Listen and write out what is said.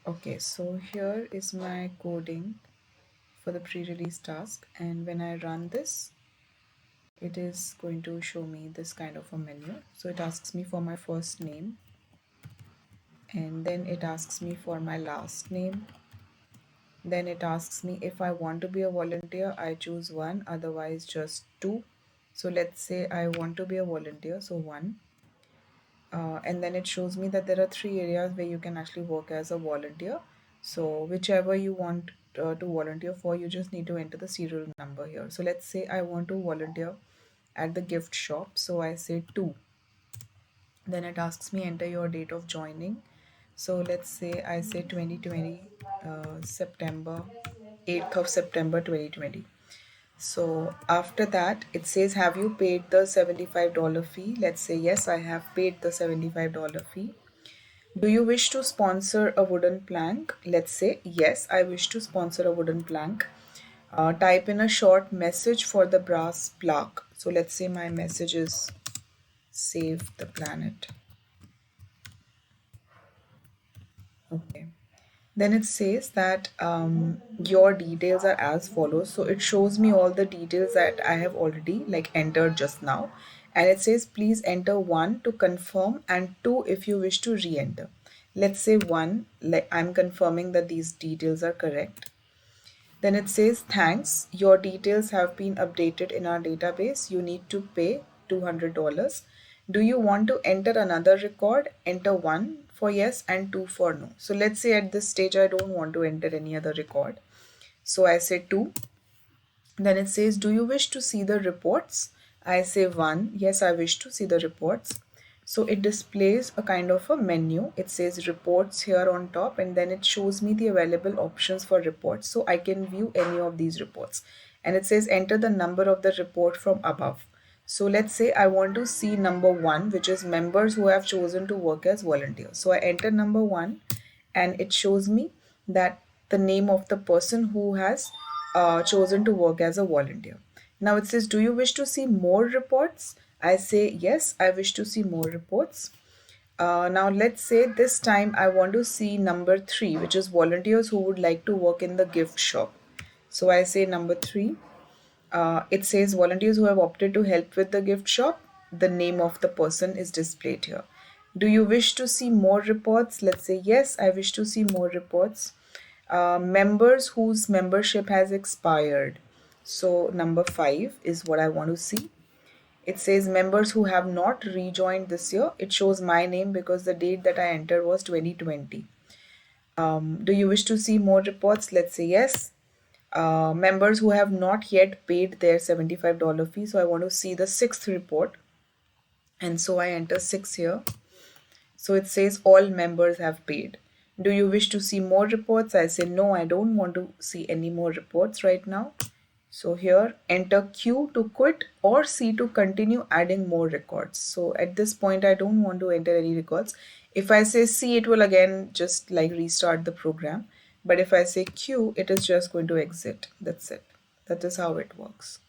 Okay, so here is my coding for the pre-release task, and when I run this, it is going to show me this kind of a menu. So it asks me for my first name, and then it asks me for my last name. Then it asks me if I want to be a volunteer, I choose one, otherwise just two. So let's say I want to be a volunteer, so one. And then it shows me that there are three areas where you can actually work as a volunteer. So whichever you want to volunteer for, you just need to enter the serial number here. So let's say I want to volunteer at the gift shop, so I say 2. Then it asks me enter your date of joining. So let's say I say 2020, September 8th of September 2020. So after that, it says, have you paid the $75 fee? Let's say, yes, I have paid the $75 fee. Do you wish to sponsor a wooden plank? Let's say, yes, I wish to sponsor a wooden plank. Type in a short message for the brass plaque. So let's say my message is save the planet. Okay. Then it says that your details are as follows. So it shows me all the details that I have already like entered just now. And it says please enter 1 to confirm and 2 if you wish to re-enter. Let's say 1, like I'm confirming that these details are correct. Then it says thanks, your details have been updated in our database. You need to pay $200. Do you want to enter another record? Enter 1 for yes and 2 for no. So let's say at this stage I don't want to enter any other record. So I say 2. Then it says, do you wish to see the reports? I say 1. Yes, I wish to see the reports. So it displays a kind of a menu. It says reports here on top, and then it shows me the available options for reports. So I can view any of these reports. And it says enter the number of the report from above. So let's say I want to see number 1, which is members who have chosen to work as volunteers. So I enter number 1, and it shows me that the name of the person who has chosen to work as a volunteer. Now it says, do you wish to see more reports? I say, yes, I wish to see more reports. Now let's say this time I want to see number 3, which is volunteers who would like to work in the gift shop. So I say number 3. It says volunteers who have opted to help with the gift shop. The name of the person is displayed here. Do you wish to see more reports? Let's say, yes, I wish to see more reports. Members whose membership has expired. So, number 5 is what I want to see. It says members who have not rejoined this year. It shows my name because the date that I entered was 2020. Do you wish to see more reports? Let's say yes. Members who have not yet paid their $75 fee. So I want to see the 6th report. And so I enter 6 here. So it says all members have paid. Do you wish to see more reports? I say no, I don't want to see any more reports right now. So here enter Q to quit or C to continue adding more records. So at this point I don't want to enter any records. If I say C, it will again just like restart the program. But if I say Q, it is just going to exit. That's it. That is how it works.